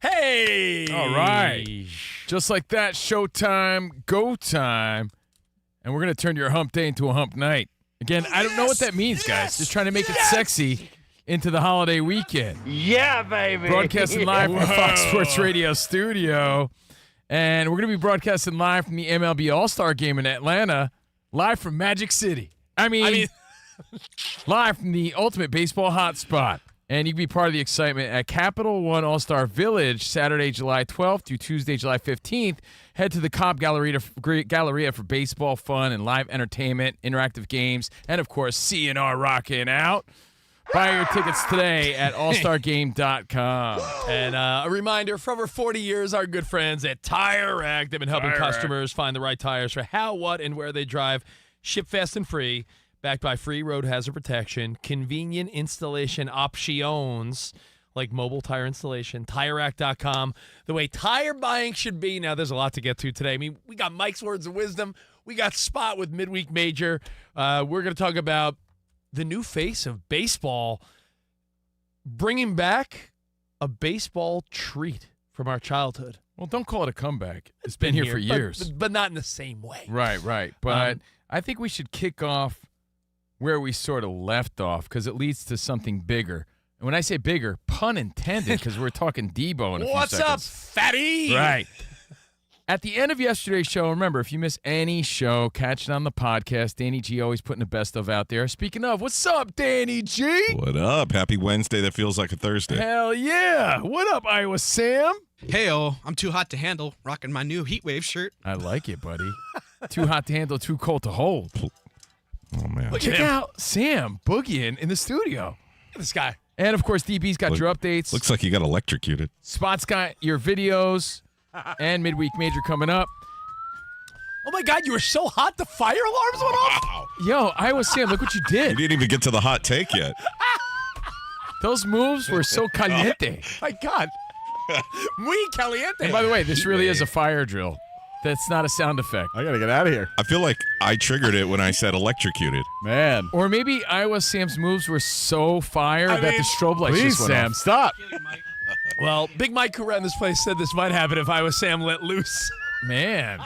Hey! All right. Just like that, showtime, go time. And we're going to turn your hump day into a hump night. Again, I don't know what that means, guys. Just trying to make it sexy into the holiday weekend. Yeah, baby. Broadcasting live from the Fox Sports Radio studio. And we're going to be broadcasting live from the MLB All-Star Game in Atlanta, live from Magic City. I mean live from the ultimate baseball hotspot. And you can be part of the excitement at Capital One All-Star Village, Saturday, July 12th through Tuesday, July 15th. Head to the Cobb Galleria for baseball fun and live entertainment, interactive games, and, of course, CNR rocking out. Buy your tickets today at allstargame.com. And a reminder, for over 40 years, our good friends at Tire Rack, they've been helping customers find the right tires for how, what, and where they drive. Ship fast and free. Backed by free road hazard protection, convenient installation options like mobile tire installation, TireRack.com. The way tire buying should be. Now, there's a lot to get to today. I mean, we got Mike's words of wisdom. We got Spot with Midweek Major. We're going to talk about the new face of baseball, bringing back a baseball treat from our childhood. Well, don't call it a comeback. It's been here for years. But not in the same way. Right. But I think we should kick off where we sort of left off because it leads to something bigger. And when I say bigger, pun intended, because we're talking Deebo in a few What's seconds. up, fatty? Right. At the end of yesterday's show, remember, if you miss any show, catch it on the podcast. Danny G always putting the best of out there. Speaking of, what's up, Danny G? What up? Happy Wednesday that feels like a Thursday. Hell yeah. What up, Iowa Sam? Hey-oh, I'm too hot to handle, rocking my new Heat Wave shirt. I like it, buddy. Too hot to handle, too cold to hold. Oh, man. Check out Sam boogieing in the studio. Look at this guy. And, of course, DB's got your updates. Looks like you got electrocuted. Spot's got your videos and Midweek Major coming up. Oh, my God, you were so hot the fire alarms went off? Wow. Yo, Iowa Sam, look what you You did. didn't even get to the hot take yet. Those moves were so caliente. My God. Muy caliente. And by the way, this really is a fire drill. That's not a sound effect. I gotta get out of here, I feel like I triggered it when I said electrocuted. man. Or maybe Iowa Sam's moves were so fire that the strobe lights Please, just went Sam, off. stop. Well, Big Mike who ran this place said this might happen if I was Sam let loose. Man.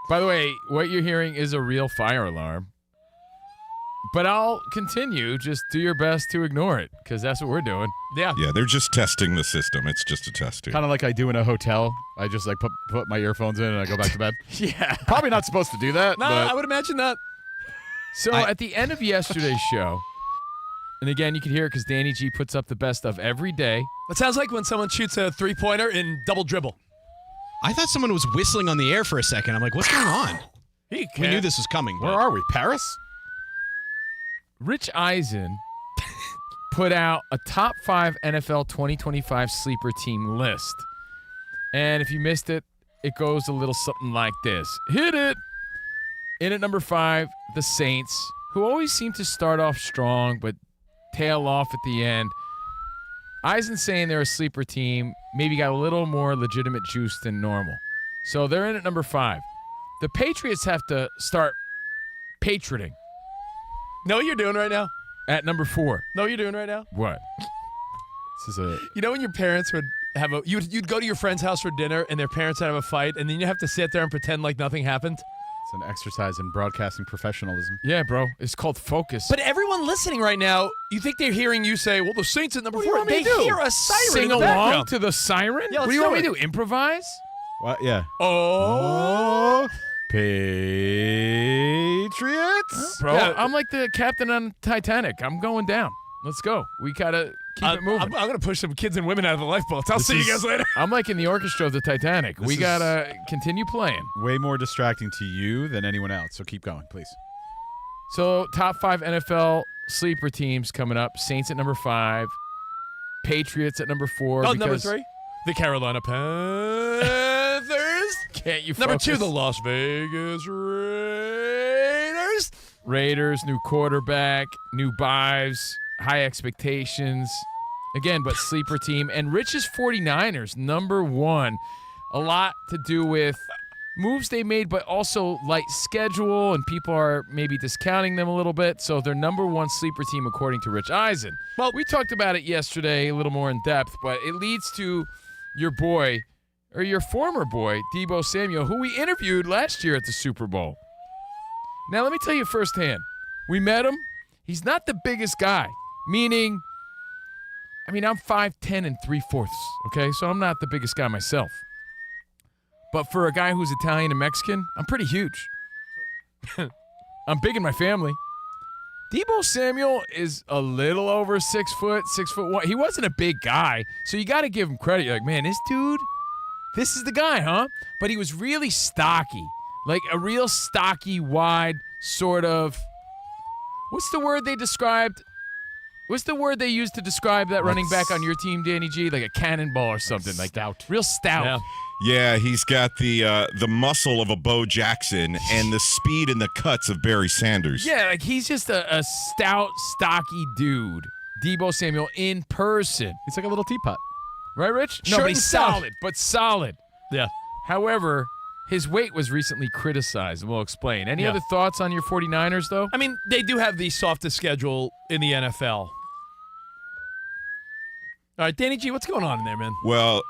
By the way, what you're hearing is a real fire alarm. But I'll continue. Just do your best to ignore it, because that's what we're doing. Yeah. Yeah, they're just testing the system. It's just a test. Kind of like I do in a hotel. I just like put my earphones in and I go back to bed. Yeah. Probably not supposed to do that. No, but I would imagine that. So at the end of yesterday's show, and again, you can hear it because Danny G puts up the best of every day. That sounds like when someone shoots a three-pointer in double dribble. I thought someone was whistling on the air for a second. I'm like, what's going on? We knew this was coming. where but- are we? Paris? Rich Eisen put out a top 5 NFL 2025 sleeper team list. And if you missed it, it goes a little something like this. Hit it! In at number 5, the Saints, who always seem to start off strong but tail off at the end. Eisen saying they're a sleeper team, maybe got a little more legitimate juice than normal. So they're in at number 5. The Patriots have to start patrioting Know what you're doing right now? at number 4. Know what you're doing right now? What? This is a. You know when your parents would have you'd go to your friend's house for dinner and their parents would have a fight and then you have to sit there and pretend like nothing happened? It's an exercise in broadcasting professionalism. Yeah, bro. It's called focus. But everyone listening right now, you think they're hearing you say, well, the Saints at number 4. They hear a siren Sing in the along background. to the siren? Yeah, what let's do you want do me to do? Improvise? What? Yeah. Oh. Patriots? Bro, Yeah. I'm like the captain on Titanic. I'm going down. Let's go. We got to keep it moving. I'm going to push some kids and women out of the lifeboats. I'll see you guys later. I'm like in the orchestra of the Titanic. We is- got to continue playing. Way more distracting to you than anyone else. So keep going, please. So, top 5 NFL sleeper teams coming up. Saints at number 5. Patriots at number 4. Oh, number 3? The Carolina Panthers. Can't you Number focus? 2, the Las Vegas Raiders. Raiders, new quarterback, new buys, high expectations. Again, but sleeper team. And Rich's 49ers, number 1. A lot to do with moves they made, but also light schedule, and people are maybe discounting them a little bit. So they're number 1 sleeper team according to Rich Eisen. Well, we talked about it yesterday a little more in depth, but it leads to your boy, or your former boy, Debo Samuel, who we interviewed last year at the Super Bowl. Now, let me tell you firsthand. We met him. He's not the biggest guy, meaning, I'm 5'10" and 3/4, okay? So I'm not the biggest guy myself. But for a guy who's Italian and Mexican, I'm pretty huge. I'm big in my family. Debo Samuel is a little over 6 foot, 6'1". He wasn't a big guy, so you got to give him credit. You're like, man, this dude, this is the guy, huh? But he was really stocky, like a real stocky, wide sort of. What's the word they described? What's the word they used to describe that running back on your team, Danny G? Like a cannonball or something like that. Real stout. Yeah. Yeah, he's got the muscle of a Bo Jackson and the speed and the cuts of Barry Sanders. Yeah, like he's just a stout, stocky dude. Debo Samuel in person. He's like a little teapot. Right, Rich? No, Short but and he's stout. solid, but solid. Yeah. However, his weight was recently criticized, and we'll explain. Any Yeah. other thoughts on your 49ers, though? I mean, they do have the softest schedule in the NFL. All right, Danny G, what's going on in there, man? Well,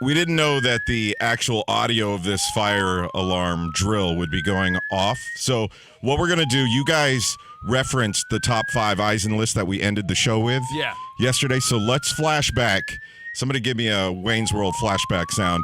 we didn't know that the actual audio of this fire alarm drill would be going off. So what we're going to do, you guys referenced the top 5 Eisen list that we ended the show with yesterday. So let's flash back. Somebody give me a Wayne's World flashback sound.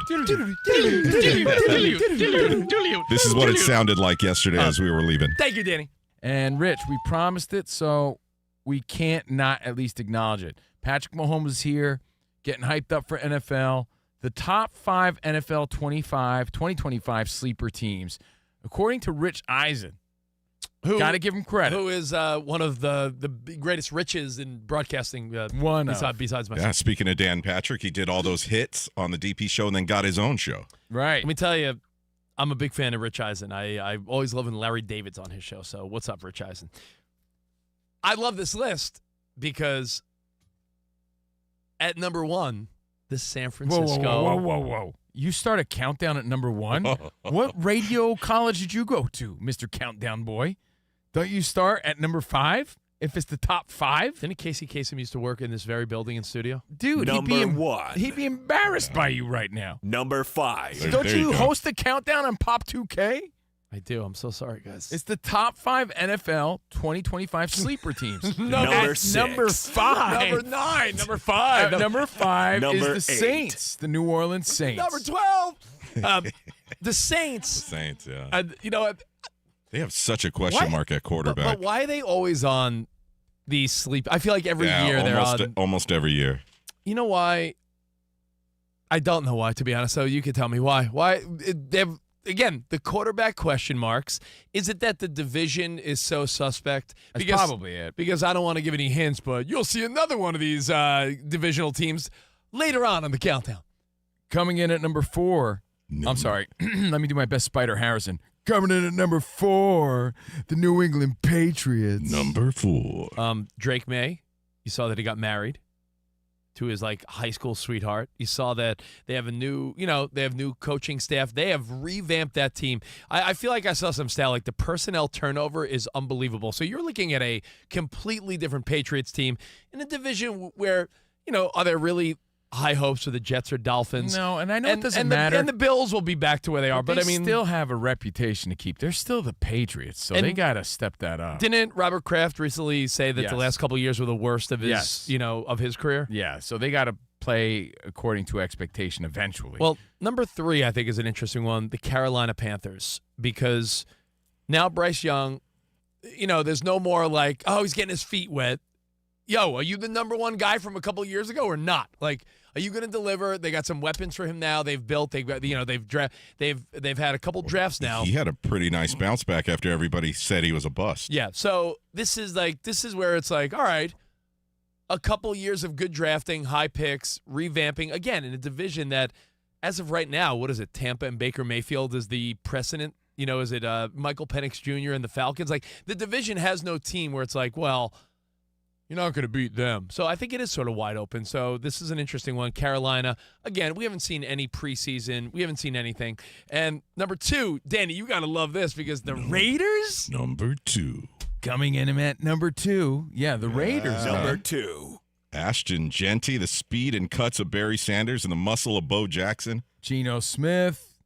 This is what it sounded like yesterday as we were leaving. Thank you, Danny. And, Rich, we promised it, so we can't not at least acknowledge it. Patrick Mahomes is here, getting hyped up for NFL. The top 5 NFL 2025 sleeper teams, according to Rich Eisen. Got to give him credit. Who is one of the greatest riches in broadcasting besides myself. Yeah, speaking of Dan Patrick, he did all those hits on the DP show and then got his own show. Right. Let me tell you, I'm a big fan of Rich Eisen. I always love when Larry David's on his show. So what's up, Rich Eisen? I love this list because at number 1, the San Francisco. Whoa. You start a countdown at number 1? What radio college did you go to, Mr. Countdown Boy? Don't you start at number 5 if it's the top 5? Didn't Casey Kasem used to work in this very building and studio? Dude, Number 1. He'd be embarrassed by you right now. Number 5. Don't There you you go. host a countdown on Pop 2K? I do. I'm so sorry, guys. It's the top 5 NFL 2025 sleeper teams. Number At 6. Number 5. Number 9. Number 5. Number 5 Number is the 8. Saints, the New Orleans Saints. Number 12. The Saints. Saints, yeah. They have such a question mark at quarterback. But why are they always on these sleep? I feel like every year they're on. Almost every year. You know why? I don't know why, to be honest. So you can tell me why. Why they have, again, the quarterback question marks. Is it that the division is so suspect? That's probably it. Because I don't want to give any hints, but you'll see another one of these divisional teams later on the countdown. Coming in at number 4. I'm sorry. Let me do my best Spider Harrison. Coming in at number 4, the New England Patriots. Number 4. Drake May, you saw that he got married to his high school sweetheart. You saw that they have a new, they have new coaching staff. They have revamped that team. I feel like I saw some stat the personnel turnover is unbelievable. So you're looking at a completely different Patriots team in a division where, are there really high hopes for the Jets or Dolphins? No, and I know it doesn't matter. And the Bills will be back to where they are. But I mean, still have a reputation to keep. They're still the Patriots, so they got to step that up. Didn't Robert Kraft recently say that the last couple of years were the worst of his, of his career? Yeah, so they got to play according to expectation eventually. Well, number 3, I think, is an interesting one, the Carolina Panthers, because now Bryce Young, there's no more he's getting his feet wet. Yo, are you the number 1 guy from a couple of years ago or not? Are you going to deliver? They got some weapons for him now. They've built. They've got. They've had a couple drafts now. He had a pretty nice bounce back after everybody said he was a bust. Yeah. So this is where it's all right. A couple years of good drafting, high picks, revamping again in a division that, as of right now, what is it? Tampa and Baker Mayfield is the precedent. Is it Michael Penix Jr. and the Falcons? The division has no team where it's well, you're not going to beat them. So I think it is sort of wide open. So this is an interesting one. Carolina, again, we haven't seen any preseason. We haven't seen anything. And number 2, Danny, you got to love this because the Raiders? Number 2. Coming in at number 2, the Raiders. Number 2. Ashton Genty, the speed and cuts of Barry Sanders, and the muscle of Bo Jackson. Geno Smith,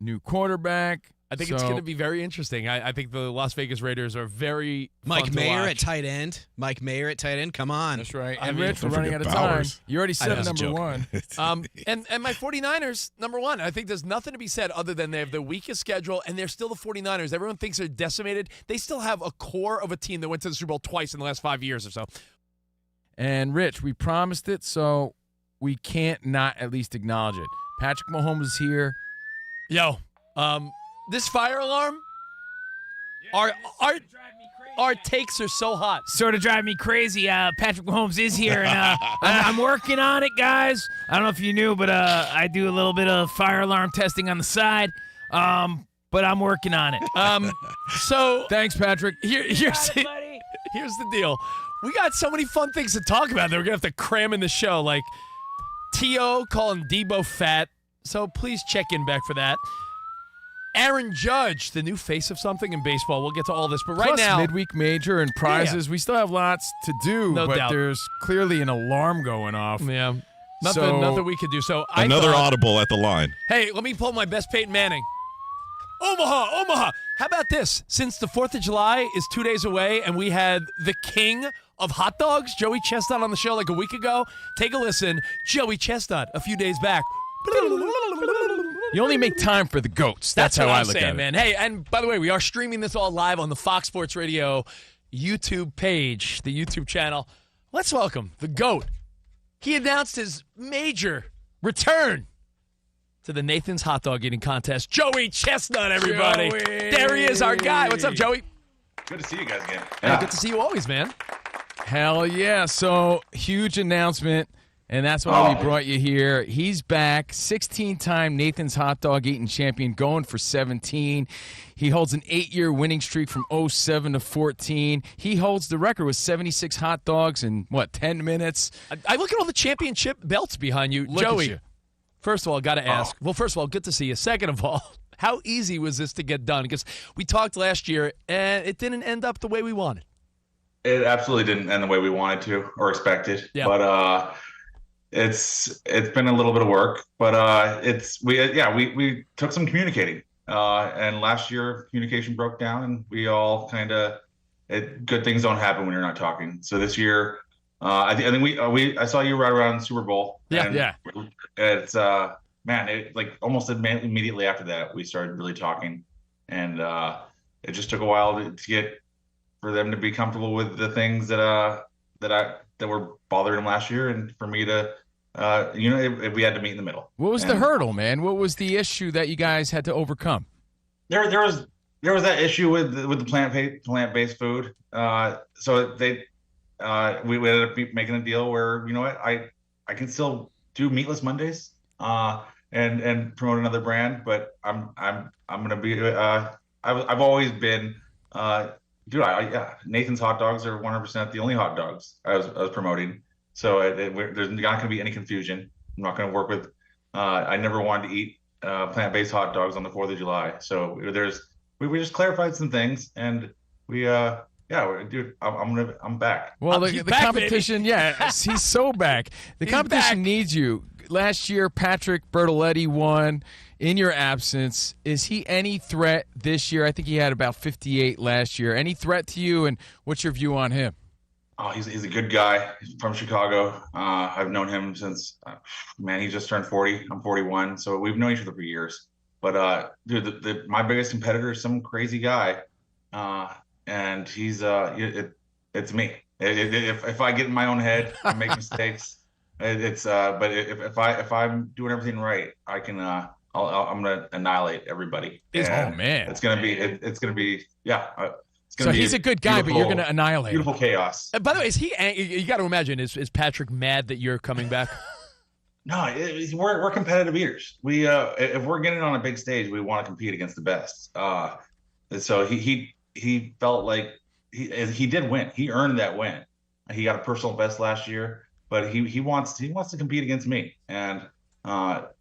new quarterback. I think it's going to be very interesting. I think the Las Vegas Raiders are very Mike fun to Mayer watch. at tight end. Mike Mayer at tight end. Come on. That's right. I And mean, Rich, we're don't running out forget of time. Bowers. You already said I know, number it's a one. And my 49ers, number one. I think there's nothing to be said other than they have the weakest schedule, and they're still the 49ers. Everyone thinks they're decimated. They still have a core of a team that went to the Super Bowl twice in the last 5 years or so. And Rich, we promised it, so we can't not at least acknowledge it. Patrick Mahomes is here. Yo, this fire alarm, our takes are so hot. Sort of drive me crazy. Patrick Mahomes is here, and I'm working on it, guys. I don't know if you knew, but I do a little bit of fire alarm testing on the side. But I'm working on it. So Thanks, Patrick. here's the deal. We got so many fun things to talk about that we're going to have to cram in the show, like T.O. calling Debo fat. So please check in back for that. Aaron Judge, the new face of something in baseball. We'll get to all this. But right Plus now, midweek major and prizes. We still have lots to do, No but doubt. there's clearly an alarm going off. yeah, So- nothing we could do. So I Another thought, audible at the line. hey, let me pull my best Peyton Manning. Omaha. How about this? Since the 4th of July is 2 days away and we had the king of hot dogs, Joey Chestnut, on the show like a week ago, take a listen. Joey Chestnut, a few days back. You only make time for the goats. That's how what I I'm look saying, at it. man. Hey, and by the way, we are streaming this all live on the Fox Sports Radio YouTube page, the YouTube channel. Let's welcome the GOAT. He announced his major return to the Nathan's Hot Dog Eating Contest. Joey Chestnut, everybody. Joey. There he is, our guy. What's up, Joey? Good to see you guys again. Hey, good to see you always, man. Hell yeah. So, huge announcement, and that's why we brought you here. He's back, 16-time Nathan's Hot Dog Eating Champion, going for 17. He holds an 8-year winning streak from 07 to 14. He holds the record with 76 hot dogs in, 10 minutes? I look at all the championship belts behind you. Look at Joey, you. first of all, got to ask. Well, first of all, good to see you. Second of all, how easy was this to get done? Because we talked last year, and it didn't end up the way we wanted. It absolutely didn't end the way we wanted to or expected. Yeah. But it's been a little bit of work. But we took some communicating. And last year communication broke down, and we all good things don't happen when you're not talking. So this year, I think I saw you right around Super Bowl. Yeah. And it's almost immediately after that we started really talking, and it just took a while to get for them to be comfortable with the things that were bothering them last year, and for me to we had to meet in the middle. What was the hurdle, man? What was the issue that you guys had to overcome? There was that issue with the plant-based food. So we ended up making a deal where, you know what, I can still do meatless Mondays and promote another brand, but I'm gonna be I've always been Nathan's hot dogs are 100% the only hot dogs I was promoting. So there's not going to be any confusion. I'm not going to work with. I never wanted to eat plant-based hot dogs on the 4th of July. So we just clarified some things, and I'm back. Well, He's the back, competition, he's so back. The He's competition back. needs you. Last year, Patrick Bertoletti won in your absence. Is he any threat this year? I think he had about 58 last year. Any threat to you, and what's your view on him? Oh, he's a good guy. He's from Chicago. I've known him since, he just turned 40. I'm 41, so we've known each other for years. But my biggest competitor is some crazy guy, and he's it's me. If I get in my own head, I make mistakes. But if I'm doing everything right, I can. I'm gonna annihilate everybody. Oh man, it's gonna be So he's a good guy, but you're going to annihilate him. Beautiful chaos. By the way, is he? You got to imagine, is Patrick mad that you're coming back? No, we're competitive eaters. We if we're getting on a big stage, we want to compete against the best. So he felt like he did win. He earned that win. He got a personal best last year, but he wants to compete against me, and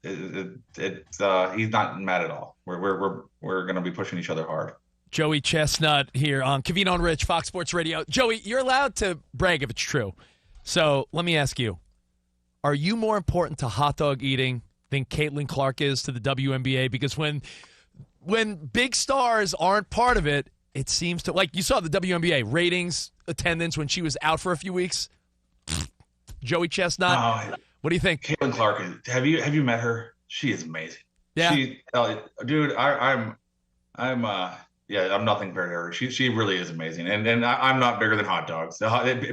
he's not mad at all. We're going to be pushing each other hard. Joey Chestnut here on COVINO Rich, Fox Sports Radio. Joey, you're allowed to brag if it's true. So let me ask you, are you more important to hot dog eating than Caitlin Clark is to the WNBA? Because when big stars aren't part of it, it seems to, like you saw the WNBA ratings, attendance when she was out for a few weeks. Joey Chestnut. What do you think? Caitlin Clark, have you met her? She is amazing. Yeah. Dude, I'm nothing compared to her. She really is amazing. And I'm not bigger than hot dogs.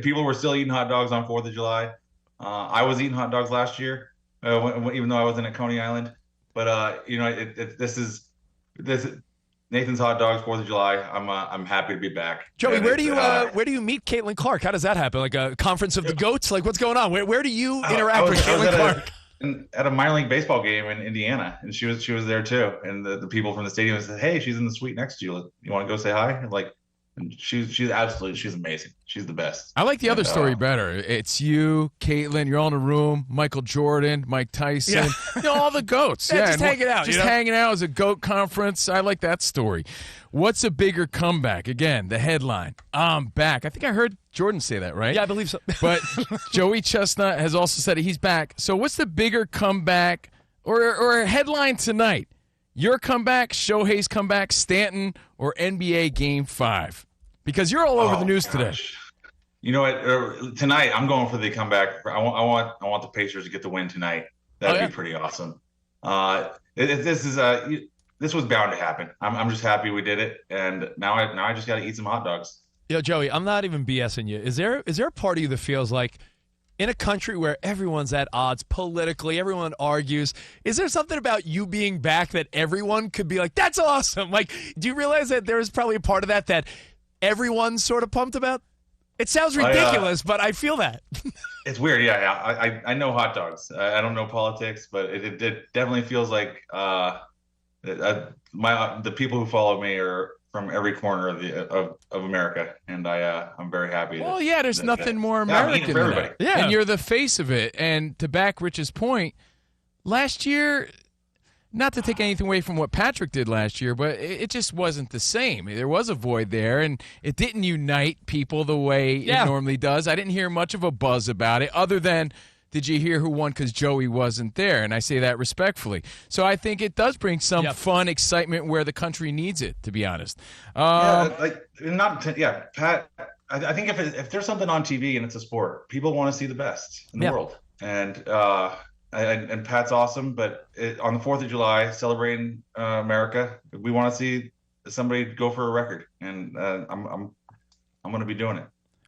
People were still eating hot dogs on 4th of July. I was eating hot dogs last year, even though I wasn't at Coney Island. But this is Nathan's Hot Dogs, 4th of July. I'm happy to be back. Joey, where do you meet Caitlin Clark? How does that happen? Like a conference of the goats? Like what's going on? Where do you interact with Caitlin Clark? At a minor league baseball game in Indiana, and she was there too. And the people from the stadium said, "Hey, she's in the suite next to you. You want to go say hi?" And she's amazing. She's the best. I like the other story better. It's you, Caitlin. You're all in a room. Michael Jordan, Mike Tyson, all the goats. Just hanging out. Just hanging out as a goat conference. I like that story. What's a bigger comeback? Again, the headline. I'm back. I think I heard Jordan say that, right? Yeah, I believe so. But Joey Chestnut has also said he's back. So what's the bigger comeback or a headline tonight? Your comeback, Shohei's comeback, Stanton, or NBA Game 5? Because you're all over the news today. You know what? Tonight, I'm going for the comeback. I want the Pacers to get the win tonight. That'd be pretty awesome. This was bound to happen. I'm just happy we did it, and now I just got to eat some hot dogs. Yo, Joey, I'm not even BSing you. Is there a part of you that feels like, in a country where everyone's at odds politically, everyone argues, is there something about you being back that everyone could be like, that's awesome? Like, do you realize that there is probably a part of that everyone's sort of pumped about? It sounds ridiculous, but I feel that. It's weird. Yeah. I know hot dogs. I don't know politics, but it definitely feels like the people who follow me are from every corner of America, and I'm very happy. Well, there's nothing more American than that. Yeah, and you're the face of it. And to back Rich's point, last year, not to take anything away from what Patrick did last year, but it just wasn't the same. There was a void there, and it didn't unite people the way it normally does. I didn't hear much of a buzz about it, other than, did you hear who won because Joey wasn't there? And I say that respectfully. So I think it does bring some fun excitement where the country needs it, to be honest. Pat, I think if there's something on TV and it's a sport, people want to see the best in the world. And Pat's awesome, but on the 4th of July, celebrating America, we want to see somebody go for a record, and I'm going to be doing it.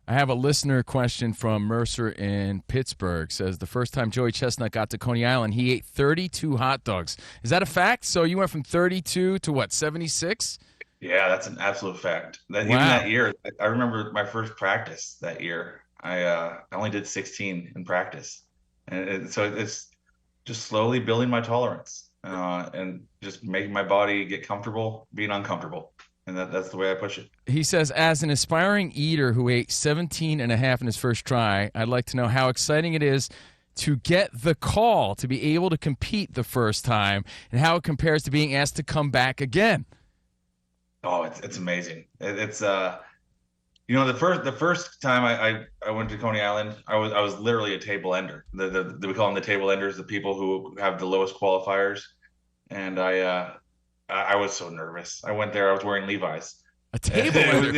I have a listener question from Mercer in Pittsburgh. Says the first time Joey Chestnut got to Coney Island, he ate 32 hot dogs. Is that a fact? So you went from 32 to what, 76? Yeah, that's an absolute fact. Even that year, I remember my first practice that year. I only did 16 in practice, and so it's just slowly building my tolerance and just making my body get comfortable being uncomfortable. And that's the way I push it. He says, as an aspiring eater who ate 17 and a half in his first try, I'd like to know how exciting it is to get the call to be able to compete the first time, and how it compares to being asked to come back again. Oh, it's amazing. It's the first time I went to Coney Island, I was literally a table ender. We call them the table enders, the people who have the lowest qualifiers, and I was so nervous. I went there. I was wearing Levi's. A table ender.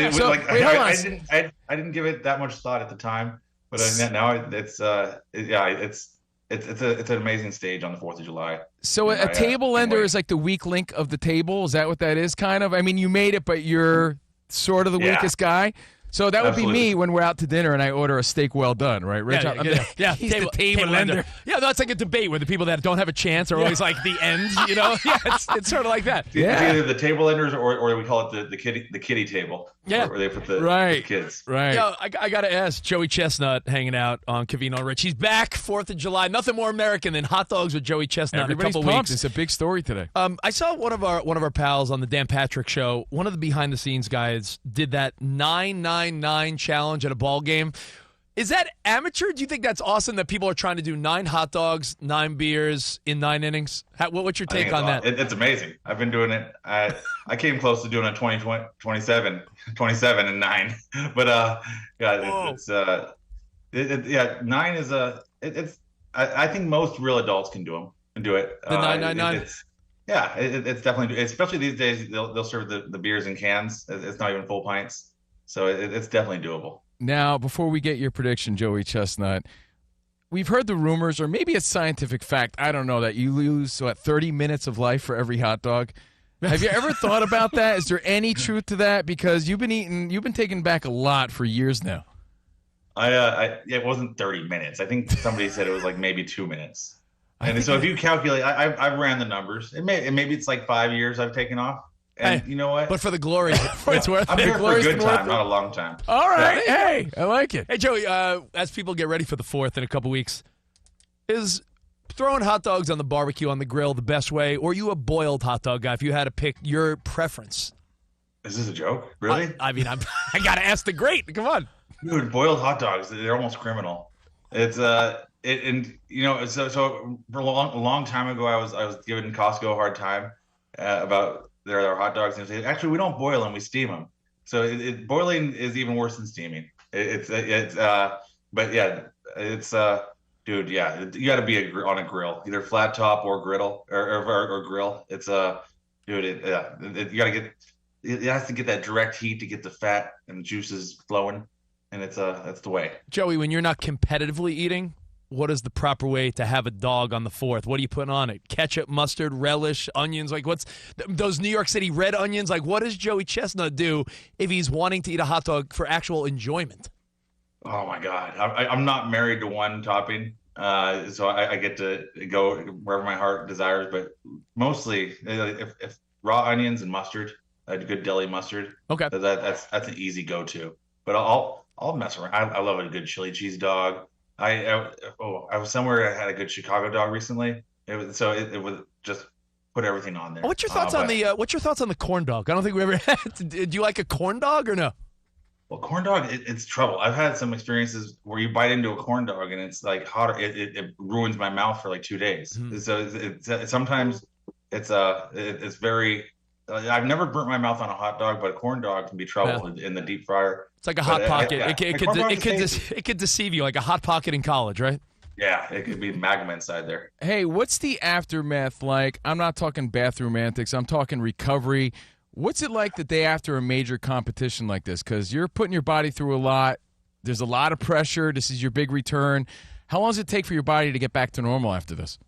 I didn't give it that much thought at the time, but now it's an amazing stage on the 4th of July. So a table ender is like the weak link of the table. Is that what that is? Kind of. I mean, you made it, but you're sort of the weakest guy. So that would be me when we're out to dinner and I order a steak well done, right, Rich? He's the table ender. Yeah, no, it's like a debate where the people that don't have a chance are always like the end, you know? Yeah, it's sort of like that. Yeah. It's either the table enders or we call it the kiddie table. Yeah. Where they put the kids. Right. Yo, I got to ask, Joey Chestnut hanging out on COVINO Rich. He's back, 4th of July. Nothing more American than hot dogs with Joey Chestnut Everybody's in a couple pumped. weeks. It's a big story today. I saw one of our pals on the Dan Patrick Show. One of the behind-the-scenes guys did that 999 challenge at a ball game. Is that amateur? Do you think that's awesome that people are trying to do 9 hot dogs, 9 beers in 9 innings? What's your take on that? It's amazing. I've been doing it. I came close to doing it 27 and 9. But Yeah, 9 is it's. I think most real adults can do it. The 999. It's definitely, especially these days. They'll serve the beers in cans. It's not even full pints, so it's definitely doable. Now, before we get your prediction, Joey Chestnut, we've heard the rumors, or maybe it's scientific fact, I don't know, that you lose 30 minutes of life for every hot dog. Have you ever thought about that? Is there any truth to that? Because you've been taking back a lot for years now. It wasn't 30 minutes. I think somebody said it was like maybe 2 minutes. And so if you calculate, I've ran the numbers. Maybe it's like 5 years I've taken off. And you know what? But for the glory, it's worth I'm it. here for a good time, not a long time. All right. Hey, I like it. Hey, Joey, as people get ready for the 4th in a couple weeks, is throwing hot dogs on the barbecue on the grill the best way, or are you a boiled hot dog guy if you had to pick your preference? Is this a joke? Really? I mean, I got to ask the great. Come on. Dude, boiled hot dogs, they're almost criminal. It's so for a long time ago, I was giving Costco a hard time about their hot dogs, and they say, actually, we don't boil them, we steam them. So boiling is even worse than steaming. But yeah, it's dude, yeah, you got to be on a grill, either flat top or griddle or grill. It's dude, you got to get, it has to get that direct heat to get the fat and the juices flowing, and that's the way. Joey, when you're not competitively eating, what is the proper way to have a dog on the 4th? What are you putting on it? Ketchup, mustard, relish, onions? Like, what's those New York City red onions? Like, what does Joey Chestnut do if he's wanting to eat a hot dog for actual enjoyment? Oh my God, I'm not married to one topping, so I get to go wherever my heart desires. But mostly, if raw onions and mustard, a good deli mustard. Okay, that's an easy go-to. But I'll mess around. I love a good chili cheese dog. I was somewhere, I had a good Chicago dog recently. It was just put everything on there. What's your thoughts on the corn dog? I don't think we ever had. Do you like a corn dog or no? Well, corn dog, it's trouble. I've had some experiences where you bite into a corn dog and it's like hot. It ruins my mouth for like 2 days. Mm-hmm. So sometimes it's very. I've never burnt my mouth on a hot dog, but a corn dog can be trouble in the deep fryer. It's like a hot pocket. It could deceive you, like a hot pocket in college, right? Yeah, it could be magma inside there. Hey, what's the aftermath like? I'm not talking bathroom antics. I'm talking recovery. What's it like the day after a major competition like this? Because you're putting your body through a lot. There's a lot of pressure. This is your big return. How long does it take for your body to get back to normal after this?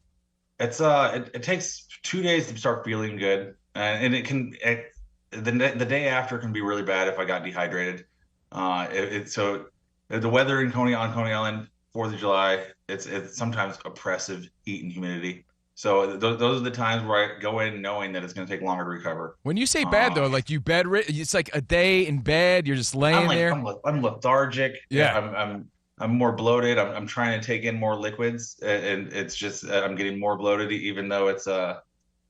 It takes 2 days to start feeling good. And the day after can be really bad if I got dehydrated. So the weather on Coney Island, 4th of July, it's sometimes oppressive heat and humidity. So those are the times where I go in knowing that it's going to take longer to recover. When you say bad though, like you it's like a day in bed, you're just laying there. I'm lethargic. Yeah. I'm more bloated. I'm trying to take in more liquids, and it's just I'm getting more bloated, even though it's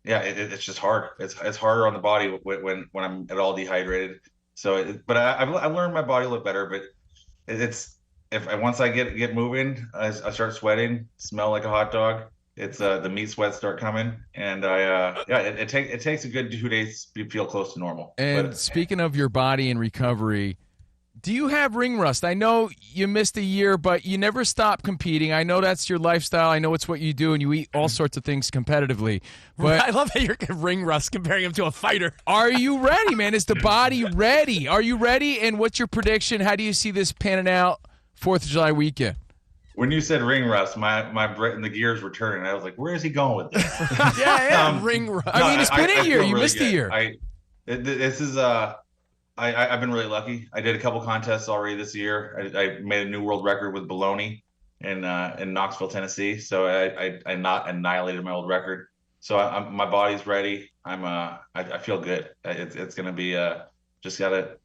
it's just hard. It's harder on the body when I'm at all dehydrated. So, but I've learned my body a little better. But once I get moving, I start sweating, smell like a hot dog. It's the meat sweats start coming, and it takes a good 2 days to feel close to normal. And speaking of your body and recovery, do you have ring rust? I know you missed a year, but you never stop competing. I know that's your lifestyle. I know it's what you do, and you eat all sorts of things competitively. But I love how you're ring rust comparing him to a fighter. Are you ready, man? Is the body ready? Are you ready? And what's your prediction? How do you see this panning out 4th of July weekend? When you said ring rust, my the gears were turning. I was like, where is he going with this? Ring rust. I mean, it's been a year. You missed a year. I've been really lucky. I did a couple contests already this year. I made a new world record with bologna in Knoxville, Tennessee. So I not annihilated my old record. So my body's ready. I feel good. It's gonna be just gotta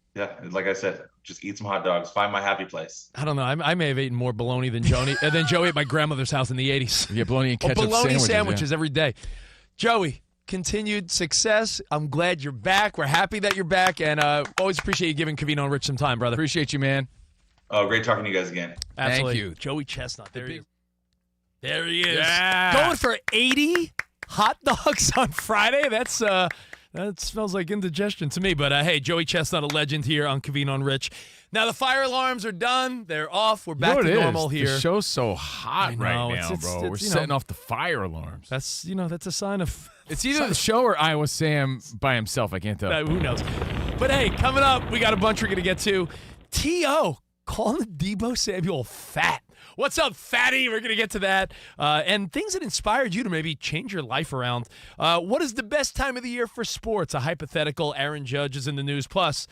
like I said, just eat some hot dogs. Find my happy place. I don't know. I may have eaten more bologna than Joey at my grandmother's house in the 80s. Yeah, bologna and ketchup sandwiches every day. Joey, continued success. I'm glad you're back. We're happy that you're back, and always appreciate you giving COVINO Rich some time, brother. Appreciate you, man. Oh, great talking to you guys again. Absolutely. Thank you. Joey Chestnut. There he is. There he is. Yeah. Going for 80 hot dogs on Friday. That's That smells like indigestion to me. But hey, Joey Chestnut, a legend here on COVINO RICH. Now the fire alarms are done. They're off. We're back to normal here. The show's so hot I know, right now, it's- bro. We're you setting know, off the fire alarms. That's a sign of. It's either the show or Iowa Sam by himself. I can't tell. Who knows? But hey, coming up, we got a bunch we're going to get to. T.O. calling Debo Samuel fat. What's up, fatty? We're going to get to that. And things that inspired you to maybe change your life around. What is the best time of the year for sports? A hypothetical. Aaron Judge is in the news. Plus,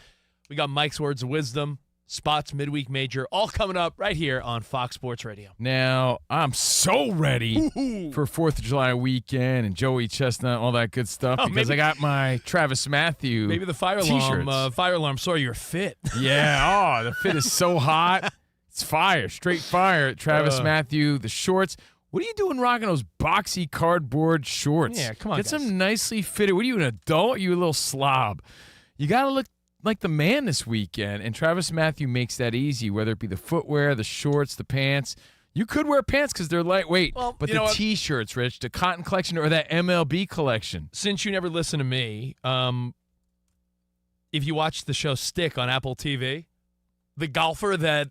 we got Mike's words of wisdom, Spot's midweek major, all coming up right here on Fox Sports Radio. Now, I'm so ready for 4th of July weekend and Joey Chestnut, all that good stuff, because I got my Travis Matthew Maybe the fire alarm saw you're fit. Yeah, the fit is so hot. It's fire, straight fire. Travis Matthew, the shorts. What are you doing rocking those boxy cardboard shorts? Yeah, come on, Get guys. some nicely fitted. What are you, an adult? You a little slob. You got to look like the man this weekend, and Travis Matthew makes that easy, whether it be the footwear, the shorts, the pants. You could wear pants because they're lightweight, Well, but you the know what? T-shirts, Rich, the cotton collection or that MLB collection. Since you never listen to me, if you watch the show Stick on Apple TV, the golfer that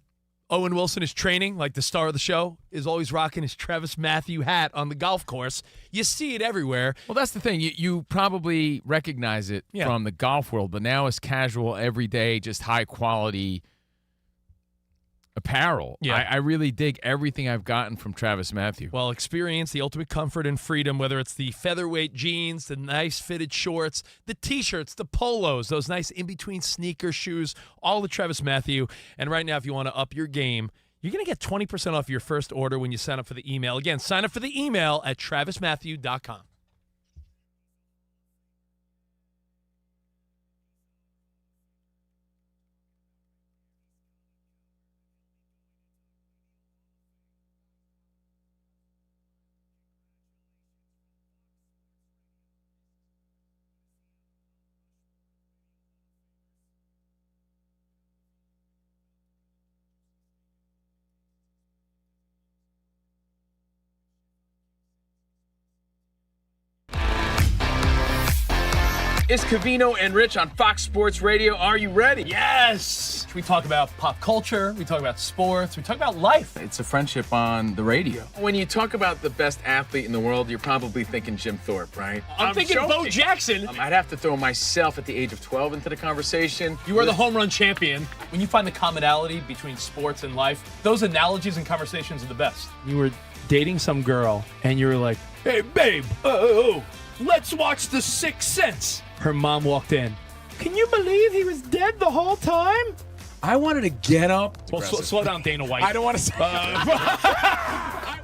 Owen Wilson is training, like the star of the show, is always rocking his Travis Matthew hat on the golf course. You see it everywhere. Well, that's the thing. You probably recognize it from the golf world, but now it's casual, everyday, just high-quality apparel. Yeah. I really dig everything I've gotten from Travis Matthew. Well, experience the ultimate comfort and freedom, whether it's the featherweight jeans, the nice fitted shorts, the T-shirts, the polos, those nice in-between sneaker shoes, all the Travis Matthew. And right now, if you want to up your game, you're going to get 20% off your first order when you sign up for the email. Again, sign up for the email at travismatthew.com. It's Covino and Rich on Fox Sports Radio. Are you ready? Yes! We talk about pop culture. We talk about sports. We talk about life. It's a friendship on the radio. When you talk about the best athlete in the world, you're probably thinking Jim Thorpe, right? I'm thinking Bo Jackson. I'd have to throw myself at the age of 12 into the conversation. You are the home run champion. When you find the commonality between sports and life, those analogies and conversations are the best. You were dating some girl, and you were like, "Hey, babe, let's watch The Sixth Sense." Her mom walked in. Can you believe he was dead the whole time? I wanted to get up. Well, slow down, Dana White. I don't want to say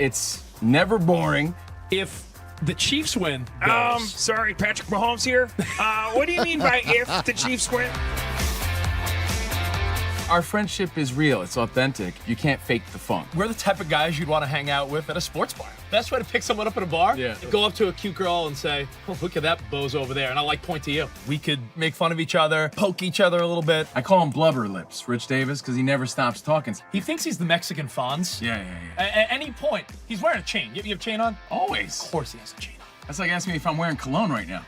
It's never boring. If the Chiefs win, Sorry, Patrick Mahomes here. What do you mean by if the Chiefs win? Our friendship is real. It's authentic. You can't fake the funk. we're the type of guys you'd want to hang out with at a sports bar. Best way to pick someone up at a bar? Yeah. Go up to a cute girl and say, "Oh, look at that bozo over there," and I'll point to you. We could make fun of each other, poke each other a little bit. I call him Blubber Lips, Rich Davis, because he never stops talking. He thinks he's the Mexican Fonz. Yeah. At any point, he's wearing a chain. You have a chain on? Always. Of course he has a chain on. That's like asking me if I'm wearing cologne right now.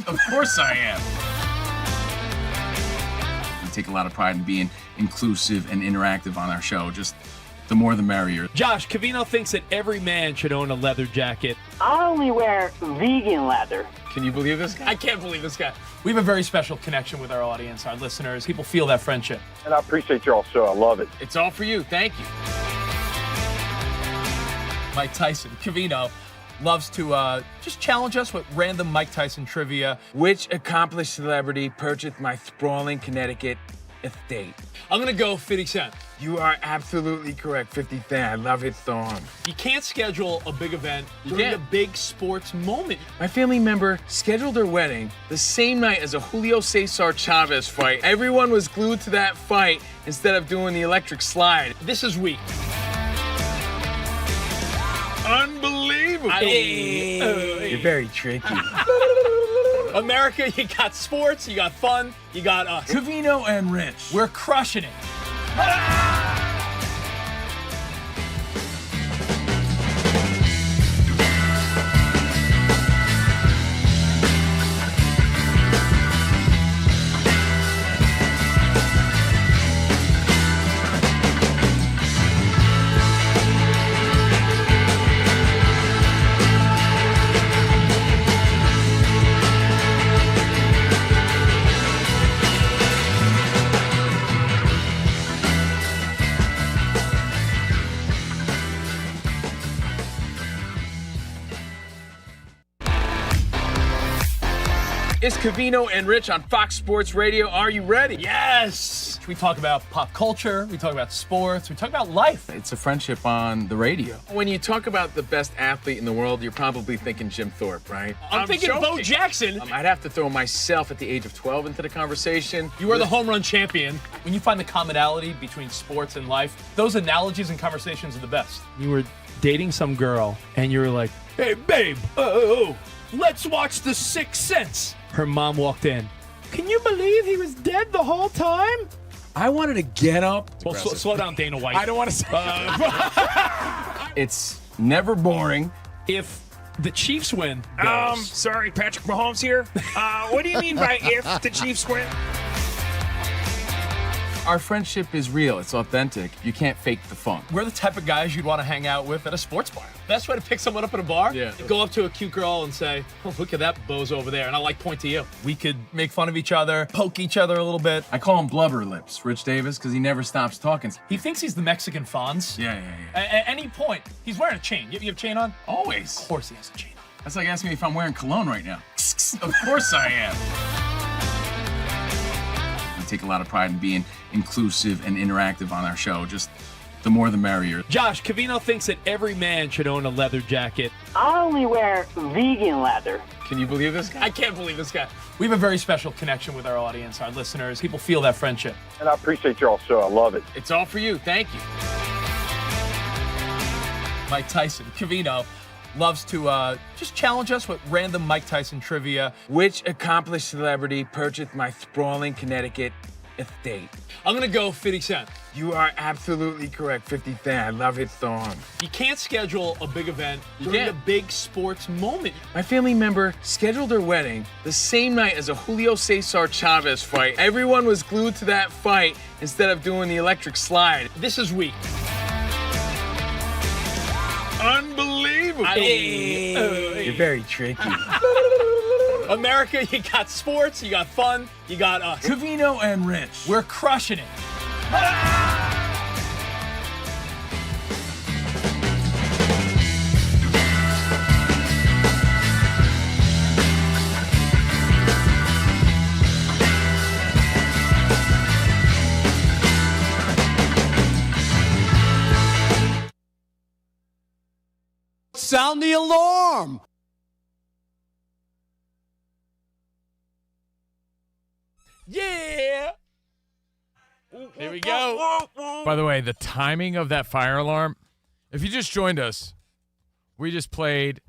Of course I am. We take a lot of pride in being inclusive and interactive on our show. Just the more the merrier. Josh, Covino thinks that every man should own a leather jacket. I only wear vegan leather. Can you believe this guy? I can't believe this guy. We have a very special connection with our audience, our listeners. People feel that friendship. And I appreciate y'all so. I love it. It's all for you. Thank you. Mike Tyson, Covino, loves to just challenge us with random Mike Tyson trivia. Which accomplished celebrity purchased my sprawling Connecticut estate? I'm going to go 50 Cent. You are absolutely correct, 50 Cent. I love his song. You can't schedule a big event during can't. a big sports moment. My family member scheduled their wedding the same night as a Julio Cesar Chavez fight. Everyone was glued to that fight instead of doing the electric slide. This is weak. Unbelievable. You're very tricky. America, you got sports, you got fun, you got us. Covino and Rich. We're crushing it. It's Covino and Rich on Fox Sports Radio. Are you ready? Yes! We talk about pop culture, we talk about sports, we talk about life. It's a friendship on the radio. When you talk about the best athlete in the world, you're probably thinking Jim Thorpe, right? I'm thinking Bo Jackson. I'd have to throw myself at the age of 12 into the conversation. You are the home run champion. When you find the commonality between sports and life, those analogies and conversations are the best. You were dating some girl, and you were like, hey, babe, let's watch The Sixth Sense. Her mom walked in. Can you believe he was dead the whole time? I wanted to get up. Well, slow down, Dana White. I don't want to say It's never boring. If the Chiefs win, Sorry, Patrick Mahomes here. What do you mean by if the Chiefs win? Our friendship is real. It's authentic. You can't fake the fun. we're the type of guys you'd want to hang out with at a sports bar. Best way to pick someone up at a bar? Yeah. Go up to a cute girl and say, oh, look at that bozo over there. And I point to you. We could make fun of each other, poke each other a little bit. I call him Blubber Lips, Rich Davis, because he never stops talking. He thinks he's the Mexican Fonz. Yeah. At any point, he's wearing a chain. You have a chain on? Always. Of course he has a chain on. That's like asking me if I'm wearing cologne right now. Of course I am. I take a lot of pride in being inclusive and interactive on our show. Just the more the merrier. Josh, Covino thinks that every man should own a leather jacket. I only wear vegan leather. Can you believe this guy? I can't believe this guy. We have a very special connection with our audience, our listeners. People feel that friendship. And I appreciate y'all so. I love it. It's all for you. Thank you. Mike Tyson, Covino, loves to just challenge us with random Mike Tyson trivia. Which accomplished celebrity purchased my sprawling Connecticut estate? I'm going to go 50 Cent. You are absolutely correct, 50 Cent. I love his song. You can't schedule a big event during can't. a big sports moment. My family member scheduled their wedding the same night as a Julio Cesar Chavez fight. Everyone was glued to that fight instead of doing the electric slide. This is weak. Unbelievable. You're very tricky. America, you got sports, you got fun, you got us. Covino and Rich. We're crushing it. Sound the alarm. Yeah. Here we go. By the way, the timing of that fire alarm, if you just joined us, we just played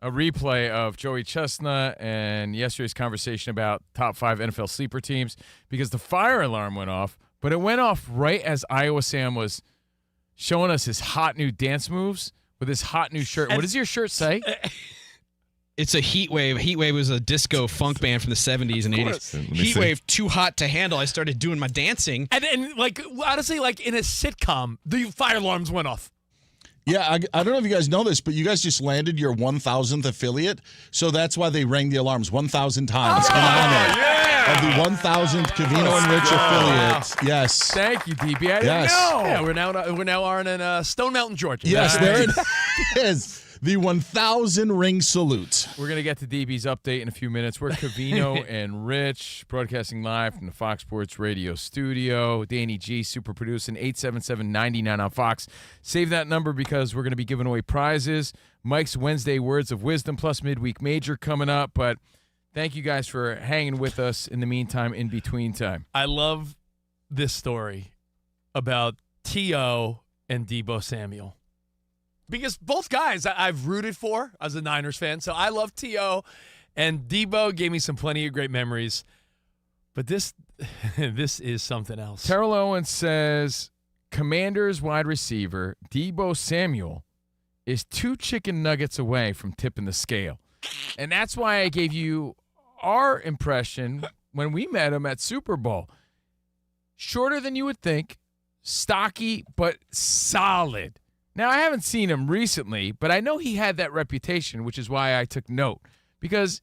a replay of Joey Chestnut and yesterday's conversation about top 5 NFL sleeper teams because the fire alarm went off, but it went off right as Iowa Sam was showing us his hot new dance moves with his hot new shirt. What does your shirt say? It's a Heat Wave. Heat Wave was a disco funk band from the 70s and 80s. Let me Heat see. Wave, too hot to handle. I started doing my dancing. And like, honestly, like in a sitcom, the fire alarms went off. Yeah, I don't know if you guys know this, but you guys just landed your 1,000th affiliate, so that's why they rang the alarms 1,000 times in honor of the 1,000th Covino and Rich affiliates. Yes. Thank you, DB. I didn't Yes. know. Yeah, we're now on in Stone Mountain, Georgia. Yes, there it is. The 1,000 ring salute. We're going to get to DB's update in a few minutes. We're Covino and Rich, broadcasting live from the Fox Sports Radio studio. Danny G, super producing, 877-99 on Fox. Save that number because we're going to be giving away prizes. Mike's Wednesday Words of Wisdom plus Midweek Major coming up. But thank you guys for hanging with us in the meantime, in between time. I love this story about T.O. and Debo Samuel. Because both guys I've rooted for as a Niners fan. So I love T.O. and Deebo gave me some plenty of great memories. But this is something else. Terrell Owens says, Commanders wide receiver Debo Samuel is 2 chicken nuggets away from tipping the scale. And that's why I gave you our impression when we met him at Super Bowl. Shorter than you would think, stocky, but solid. Now, I haven't seen him recently, but I know he had that reputation, which is why I took note. Because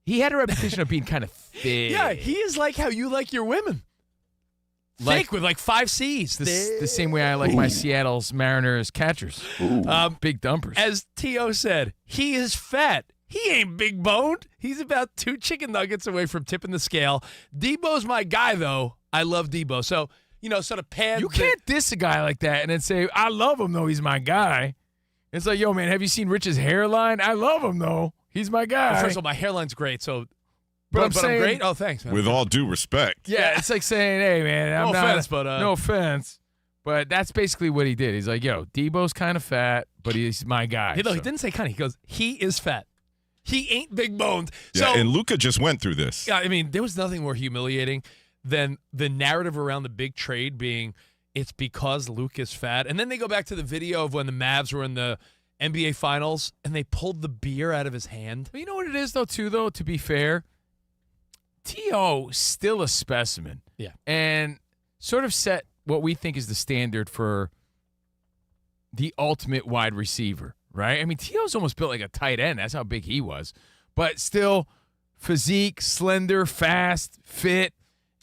he had a reputation of being kind of thick. Yeah, he is like how you like your women. Like- Thick with like 5 C's. The same way I like my Seattle's Mariners catchers. Um, Big dumpers. As T.O. said, he is fat. He ain't big boned. He's about 2 chicken nuggets away from tipping the scale. Deebo's my guy, though. I love Deebo. So, sort of pad. You can't diss a guy like that and then say, I love him, though. He's my guy. It's like, yo, man, have you seen Rich's hairline? I love him, though. He's my guy. Well, first of all, my hairline's great, so. But I'm saying, great? Oh, thanks, man. With all due respect. Yeah, it's like saying, hey, man, I'm no not. Offense, but, no offense. But that's basically what he did. He's like, yo, Deebo's kind of fat, but he's my guy. He didn't say kind of. He goes, he is fat. He ain't big boned. Yeah, So, and Luka just went through this. Yeah, I mean, there was nothing more humiliating than the narrative around the big trade being it's because Luke is fat. And then they go back to the video of when the Mavs were in the NBA Finals and they pulled the beer out of his hand. But you know what it is, though, to be fair? T.O. still a specimen. Yeah. And sort of set what we think is the standard for the ultimate wide receiver, right? I mean, T.O.'s almost built like a tight end. That's how big he was. But still physique, slender, fast, fit.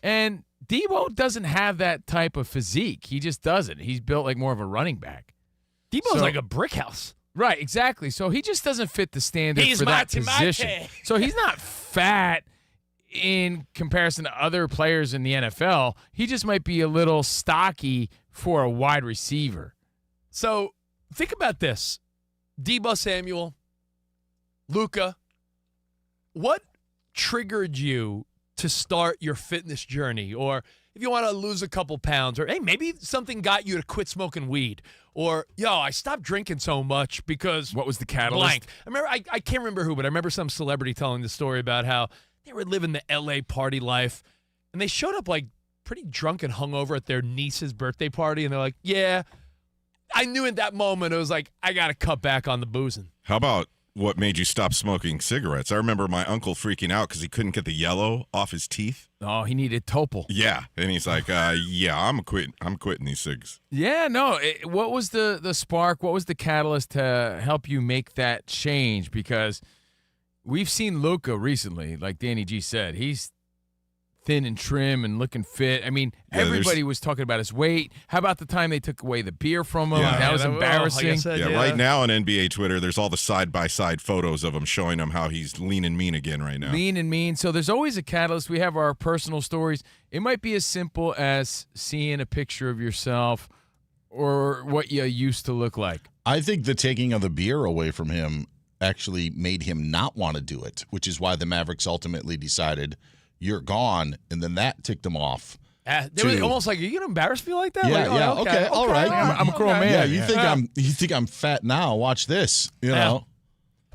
And Deebo doesn't have that type of physique. He just doesn't. He's built like more of a running back. Deebo's like a brick house. Right, exactly. So he just doesn't fit the standard for that position. So he's not fat in comparison to other players in the NFL. He just might be a little stocky for a wide receiver. So think about this. Debo Samuel, Luka, what triggered you to start your fitness journey? Or if you want to lose a couple pounds, or hey, maybe something got you to quit smoking weed, or I stopped drinking so much because what was the catalyst? Blank. I remember I can't remember who, but I remember some celebrity telling the story about how they were living the LA party life, and they showed up like pretty drunk and hungover at their niece's birthday party, and they're like, yeah, I knew in that moment it was like, I got to cut back on the boozing. How about what made you stop smoking cigarettes? I remember my uncle freaking out because he couldn't get the yellow off his teeth. Oh, he needed Topol. Yeah, and he's like, yeah, I'm quitting these cigs. Yeah, no. What was the spark? What was the catalyst to help you make that change? Because we've seen Luka recently, like Danny G said. He's thin and trim and looking fit. I mean, everybody was talking about his weight. How about the time they took away the beer from him? Yeah. That was embarrassing. Right now on NBA Twitter, there's all the side-by-side photos of him showing him how he's lean and mean again right now. Lean and mean. So there's always a catalyst. We have our personal stories. It might be as simple as seeing a picture of yourself or what you used to look like. I think the taking of the beer away from him actually made him not want to do it, which is why the Mavericks ultimately decided you're gone, and then that ticked him off. They were almost like, are you gonna embarrass me like that? Yeah, like, okay, all right. I'm a grown man. Yeah, you think I'm fat now? Watch this. You know,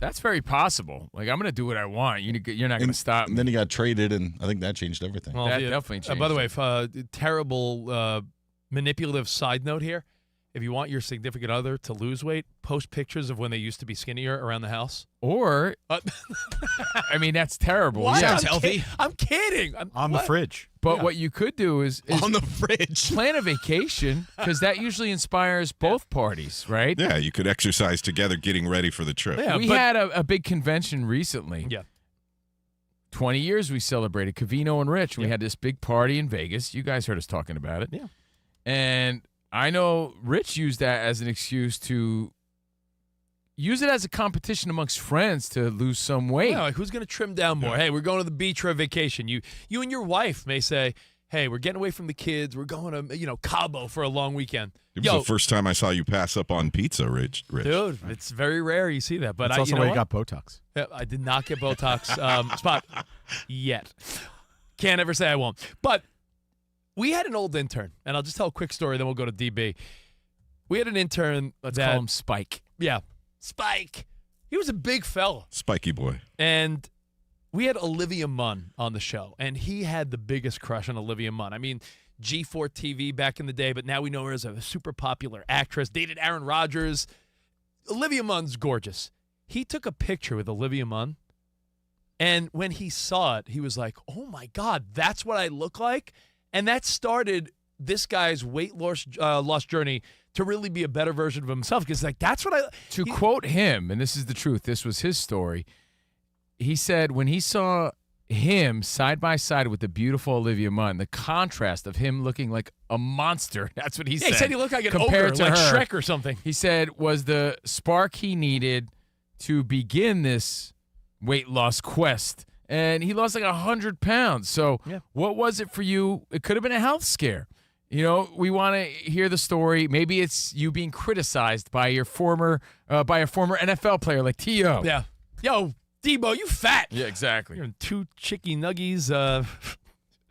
that's very possible. Like, I'm gonna do what I want. You're not gonna stop me. And then he got traded, and I think that changed everything. Well, that definitely changed. By the way, terrible manipulative side note here. If you want your significant other to lose weight, post pictures of when they used to be skinnier around the house. Or, I mean, that's terrible. What? Sounds healthy. I'm kidding. On the fridge. But what you could do is on the fridge. Plan a vacation, because that usually inspires both parties, right? Yeah, you could exercise together getting ready for the trip. Yeah, we had a big convention recently. Yeah. 20 years we celebrated, COVINO Rich. We had this big party in Vegas. You guys heard us talking about it. Yeah. And I know Rich used that as an excuse to use it as a competition amongst friends to lose some weight. Yeah, like who's going to trim down more? Hey, we're going to the beach for a vacation. You and your wife may say, hey, we're getting away from the kids. We're going to, Cabo for a long weekend. It was the first time I saw you pass up on pizza, Rich. Dude, it's very rare you see that. But That's also why you got Botox. Yeah, I did not get Botox spot yet. Can't ever say I won't. But we had an old intern, and I'll just tell a quick story, then we'll go to DB. We had an intern Let's call him Spike. Yeah, Spike. He was a big fella. Spiky boy. And we had Olivia Munn on the show, and he had the biggest crush on Olivia Munn. I mean, G4 TV back in the day, but now we know her as a super popular actress, dated Aaron Rodgers. Olivia Munn's gorgeous. He took a picture with Olivia Munn, and when he saw it, he was like, oh, my God, that's what I look like? And that started this guy's weight loss journey to really be a better version of himself, because that's what To quote him, and this is the truth, this was his story, he said when he saw him side by side with the beautiful Olivia Munn, the contrast of him looking like a monster, that's what he said. He said he looked like an compared ogre, to like her, Shrek or something. He said was the spark he needed to begin this weight loss quest, and he lost like 100 pounds. So what was it for you? It could have been a health scare. We want to hear the story. Maybe it's you being criticized by a former NFL player like T.O. Yeah. Yo, Deebo, you fat. Yeah, exactly. You're 2 chicky nuggies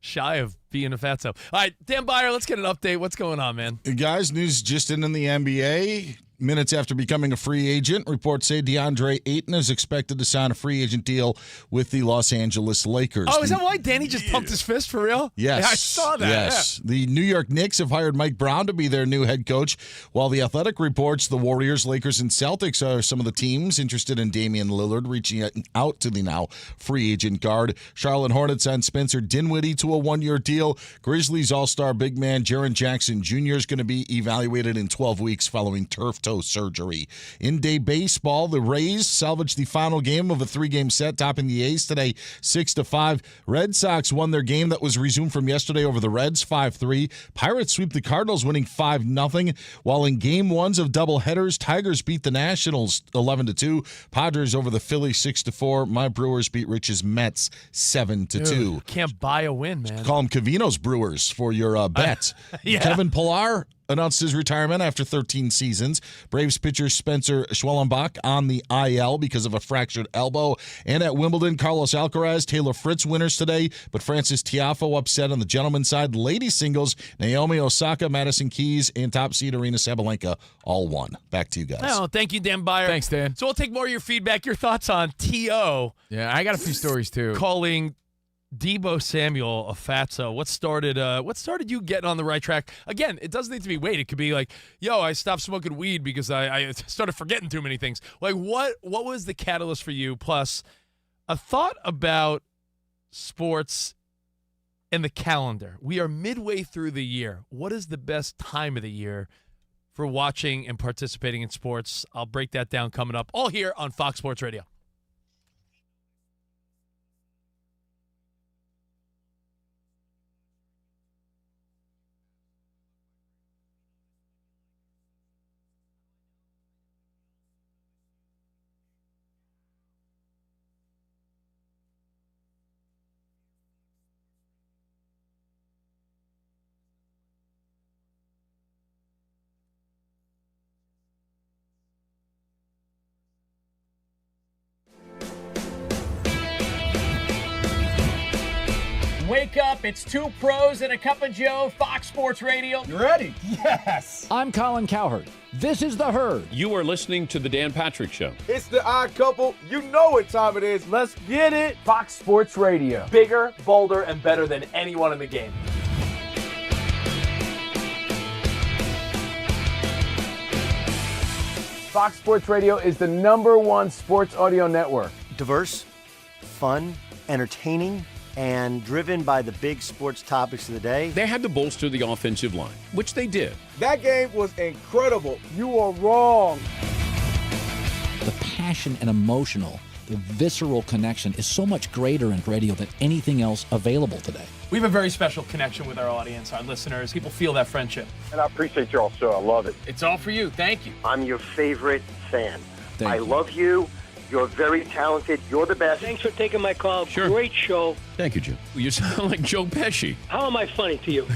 shy of being a fatso. All right, Dan Byer, let's get an update. What's going on, man? Guys, news just in the NBA. Minutes after becoming a free agent, reports say DeAndre Ayton is expected to sign a free agent deal with the Los Angeles Lakers. Oh, is that why Danny just pumped his fist for real? Yes. Yeah, I saw that. Yes. Yeah. The New York Knicks have hired Mike Brown to be their new head coach, while The Athletic reports the Warriors, Lakers, and Celtics are some of the teams interested in Damian Lillard, reaching out to the now free agent guard. Charlotte Hornets signed Spencer Dinwiddie to a 1-year deal. Grizzlies all-star big man Jaren Jackson Jr. is going to be evaluated in 12 weeks following turf toe surgery. In-day baseball, the Rays salvaged the final game of a 3-game set, topping the A's today 6-5. Red Sox won their game that was resumed from yesterday over the Reds 5-3. Pirates sweep the Cardinals, winning 5-0. While in game ones of doubleheaders, Tigers beat the Nationals 11-2. Padres over the Phillies 6-4. My Brewers beat Rich's Mets 7-2. Can't buy a win, man. Call them Covino's Brewers for your bet. Yeah. Kevin Pillar announced his retirement after 13 seasons. Braves pitcher Spencer Schwellenbach on the IL because of a fractured elbow. And at Wimbledon, Carlos Alcaraz, Taylor Fritz winners today, but Francis Tiafoe upset on the gentleman's side. Ladies singles, Naomi Osaka, Madison Keys, and top seed Arina Sabalenka all won. Back to you guys. Oh, thank you, Dan Byer. Thanks, Dan. So we'll take more of your feedback, your thoughts on T.O. Yeah, I got a few stories too. Calling Debo Samuel a fatso. What started you getting on the right track? Again, it doesn't need to be weight. It could be like, yo, I stopped smoking weed because I started forgetting too many things. Like, what was the catalyst for you? Plus, a thought about sports and the calendar. We are midway through the year. What is the best time of the year for watching and participating in sports? I'll break that down coming up. All here on Fox Sports Radio. Wake up, it's 2 pros and a cup of Joe, Fox Sports Radio. You ready? Yes. I'm Colin Cowherd. This is The Herd. You are listening to The Dan Patrick Show. It's the odd couple. You know what time it is. Let's get it. Fox Sports Radio. Bigger, bolder, and better than anyone in the game. Fox Sports Radio is the #1 sports audio network. Diverse, fun, entertaining, and driven by the big sports topics of the day. They had to bolster the offensive line, which they did. That game was incredible. You are wrong. The passion and emotional, the visceral connection is so much greater in radio than anything else available today. We have a very special connection with our audience, our listeners. People feel that friendship. And I appreciate y'all so. I love it. It's all for you. Thank you. I'm your favorite fan. Thank you. Love you. You're very talented. You're the best. Thanks for taking my call. Sure. Great show. Thank you, Jim. You sound like Joe Pesci. How am I funny to you?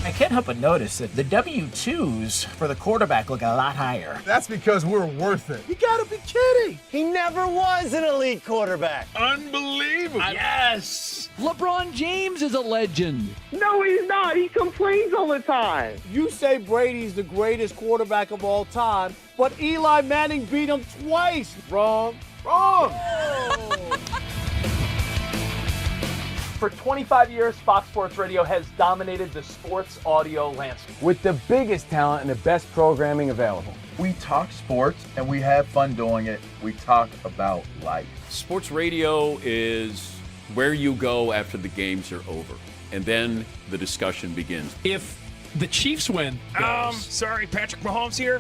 I can't help but notice that the W-2s for the quarterback look a lot higher. That's because we're worth it. You gotta be kidding. He never was an elite quarterback. Unbelievable. Yes. LeBron James is a legend. No, he's not. He complains all the time. You say Brady's the greatest quarterback of all time, but Eli Manning beat him twice. Wrong. Wrong. For 25 years, Fox Sports Radio has dominated the sports audio landscape. With the biggest talent and the best programming available. We talk sports and we have fun doing it. We talk about life. Sports radio is where you go after the games are over, and then the discussion begins. If the Chiefs win, Sorry, Patrick Mahomes here.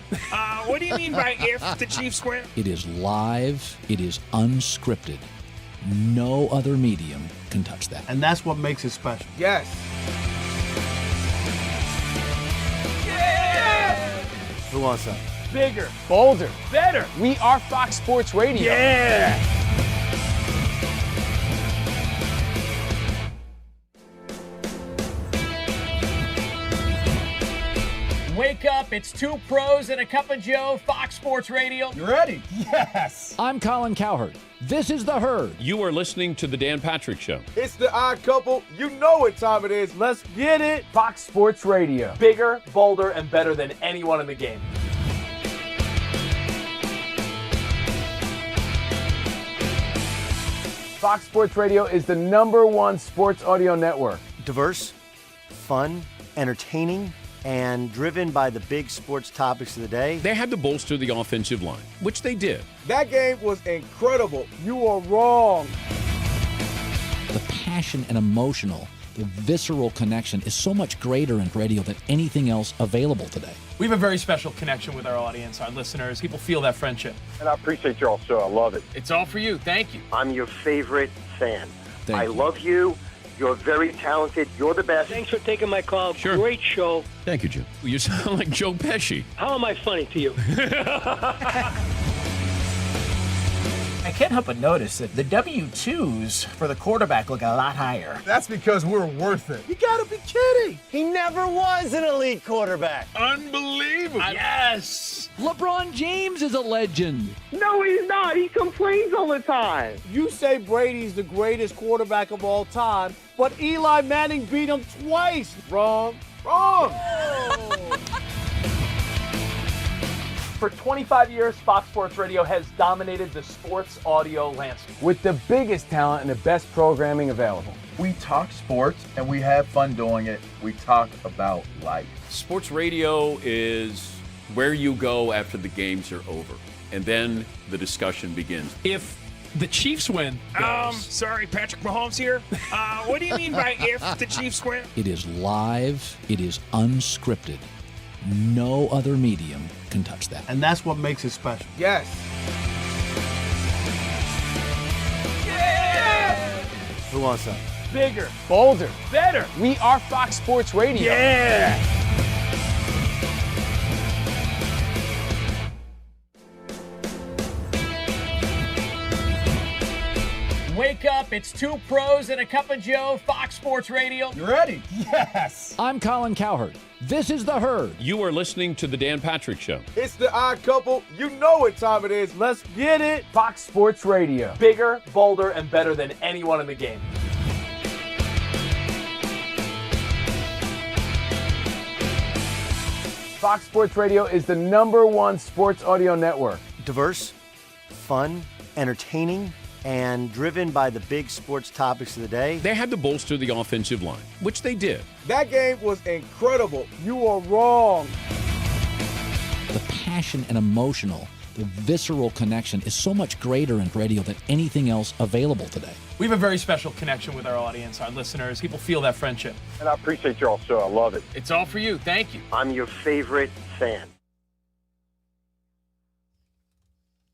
What do you mean by if the Chiefs win? It is live. It is unscripted. No other medium can touch that. And that's what makes it special. Yes. Who wants that? Bigger, bolder, better. We are Fox Sports Radio. Yeah! Wake up, it's two pros and a cup of Joe, Fox Sports Radio. You ready? Yes! I'm Colin Cowherd. This is The Herd. You are listening to The Dan Patrick Show. It's the odd couple. You know what time it is. Let's get it. Fox Sports Radio. Bigger, bolder, and better than anyone in the game. Fox Sports Radio is the #1 sports audio network. Diverse, fun, entertaining, and driven by the big sports topics of the day. They had to bolster the offensive line, which they did. That game was incredible. You are wrong. The passion and emotional, the visceral connection is so much greater in radio than anything else available today. We have a very special connection with our audience, our listeners. People feel that friendship. And I appreciate y'all so. I love it. It's all for you. Thank you. I'm your favorite fan. Thank you. love you. You're very talented. You're the best. Thanks for taking my call. Sure. Great show. Thank you, Jim. You sound like Joe Pesci. How am I funny to you? I can't help but notice that the W-2s for the quarterback look a lot higher. That's because we're worth it. You gotta be kidding. He never was an elite quarterback. Unbelievable. Yes! LeBron James is a legend. No, he's not. He complains all the time. You say Brady's the greatest quarterback of all time, but Eli Manning beat him twice. Wrong. Wrong. For 25 years, Fox Sports Radio has dominated the sports audio landscape with the biggest talent and the best programming available. We talk sports and we have fun doing it. We talk about life. Sports radio is where you go after the games are over, and then the discussion begins. If the Chiefs win. Sorry, Patrick Mahomes here. What do you mean by if the Chiefs win? It is live. It is unscripted. No other medium can touch that. And that's what makes it special. Yes. Who wants that? Bigger, bolder, better. We are Fox Sports Radio. Yeah. Wake up, it's two pros and a cup of Joe, Fox Sports Radio. You ready? Yes. I'm Colin Cowherd. This is The Herd. You are listening to The Dan Patrick Show. It's the odd couple. You know what time it is. Let's get it. Fox Sports Radio. Bigger, bolder, and better than anyone in the game. Fox Sports Radio is the #1 sports audio network. Diverse, fun, entertaining, and driven by the big sports topics of the day. They had to bolster the offensive line, which they did. That game was incredible. You are wrong. The passion and emotional, the visceral connection is so much greater in radio than anything else available today. We have a very special connection with our audience, our listeners. People feel that friendship. And I appreciate y'all so. I love it. It's all for you. Thank you. I'm your favorite fan.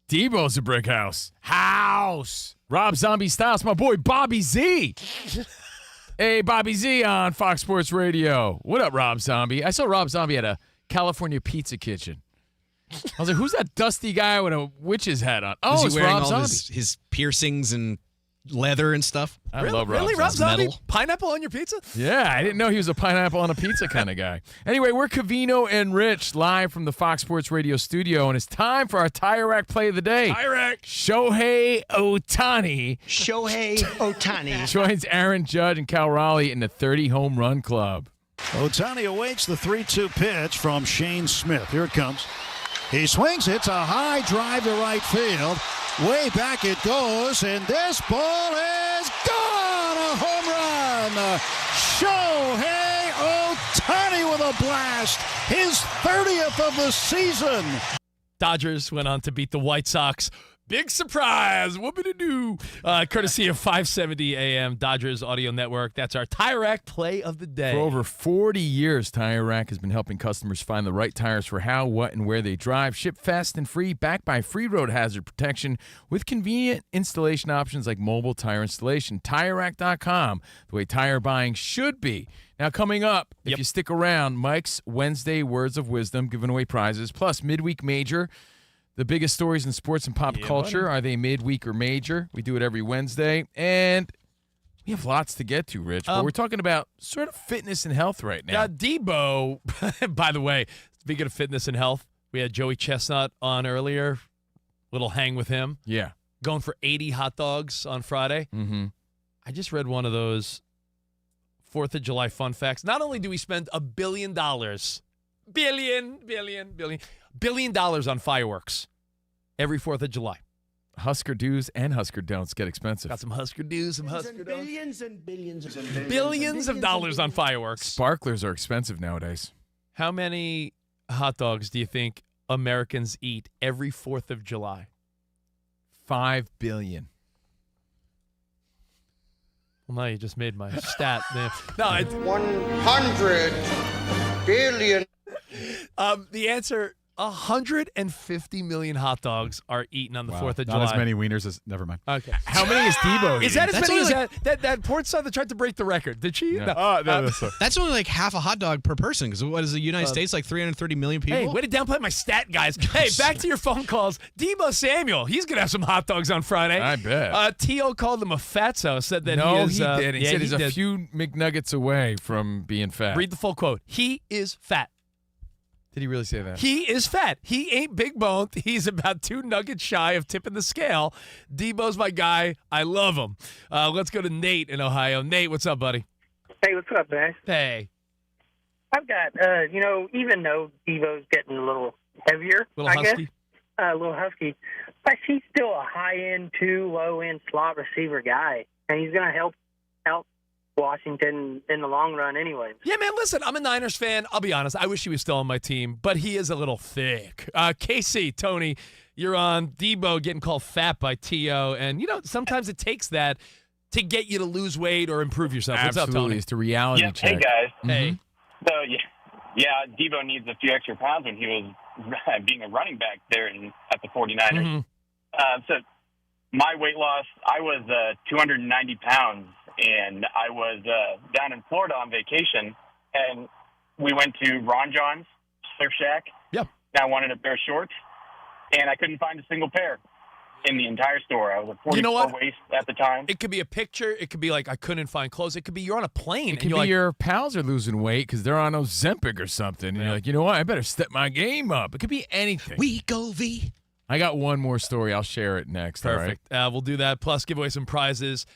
Debo's a brick house. Rob Zombie Styles, my boy Bobby Z. Hey, Bobby Z on Fox Sports Radio. What up, Rob Zombie? I saw Rob Zombie at a California Pizza Kitchen. I was like, who's that dusty guy with a witch's hat on? Oh, Was he it's wearing Rob all Zombie. his piercings and leather and stuff? I love Rob Really, Rob Zombie. Zombie? Pineapple on your pizza? Yeah, I didn't know he was a pineapple on a pizza kind of guy. Anyway, we're Covino and Rich live from the Fox Sports Radio studio, and it's time for our Tire Rack play of the day. Tire Rack. Shohei Ohtani joins Aaron Judge and Cal Raleigh in the 30 home run club. Ohtani awaits the 3-2 pitch from Shane Smith. Here it comes. He swings. It's a high drive to right field. Way back it goes, and this ball is gone! A home run! Shohei Ohtani with a blast! His 30th of the season! Dodgers went on to beat the White Sox Big surprise. Whoopity-doo. Courtesy of 570 AM Dodgers Audio Network. That's our Tire Rack play of the day. For over 40 years, Tire Rack has been helping customers find the right tires for how, what, and where they drive. Ship fast and free, backed by free road hazard protection with convenient installation options like mobile tire installation. TireRack.com, the way tire buying should be. Now, coming up, if you stick around, Mike's Wednesday Words of Wisdom, giving away prizes, plus Midweek Major. The biggest stories in sports and pop culture. Buddy. Are they midweek or major? We do it every Wednesday. And we have lots to get to, Rich. But we're talking about sort of fitness and health right now. Debo, by the way, speaking of fitness and health, we had Joey Chestnut on earlier. Little hang with him. Yeah. Going for 80 hot dogs on Friday. Mm-hmm. I just read one of those 4th of July fun facts. Not only do we spend $1 billion on fireworks every 4th of July. Husker do's and Husker don'ts get expensive. Got some Husker do's, some Husker don'ts. Billions and billions and billions. Billions of dollars on fireworks. Sparklers are expensive nowadays. How many hot dogs do you think Americans eat every 4th of July? 5 billion. Well, now you just made my stat. No, it's 100 billion. The answer, 150 million hot dogs are eaten on the 4th of July. Not as many wieners as. Never mind. Okay. How many is Deebo? Is that as That's many as only that porn star that tried to break the record? Did she? No. No. That's only like half a hot dog per person. Because what is the United States, like 330 million people? Hey, way to downplay my stat, guys. Hey, back to your phone calls. Debo Samuel, he's going to have some hot dogs on Friday. I bet. T.O. called him a fatso, said that no, he is. he did. He said he's did. a few McNuggets away from being fat. Read the full quote. He is fat. Did he really say that? He is fat. He ain't big boned. He's about 2 nuggets shy of tipping the scale. Debo's my guy. I love him. Let's go to Nate in Ohio. Nate, what's up, buddy? Hey, what's up, man? Hey. I've got, even though Devo's getting a little heavier, Little husky? a little husky, but he's still a high-end 2, low-end slot receiver guy, and he's going to help Washington in the long run anyway. Yeah, man, listen, I'm a Niners fan. I'll be honest. I wish he was still on my team, but he is a little thick. Casey, Tony, you're on. Debo getting called fat by T.O., and, sometimes it takes that to get you to lose weight or improve yourself. Absolutely. What's up, Tony? It's a reality check. Hey, guys. Hey. So, Debo needs a few extra pounds when he was being a running back there at the 49ers. Mm-hmm. So my weight loss, I was 290 pounds, and I was down in Florida on vacation, and we went to Ron John's Surf Shack. Yep. And I wanted a pair of shorts, and I couldn't find a single pair in the entire store. I was at 44 waist at the time. It could be a picture. It could be like I couldn't find clothes. It could be you're on a plane. It could be your pals are losing weight because they're on Ozempic or something. And you're like, you know what? I better step my game up. It could be anything. We go V. I got one more story. I'll share it next. Perfect. All right? We'll do that. Plus, give away some prizes.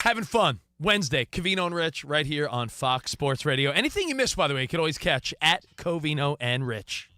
Having fun. Wednesday, Covino and Rich, right here on Fox Sports Radio. Anything you missed, by the way, you can always catch at Covino and Rich.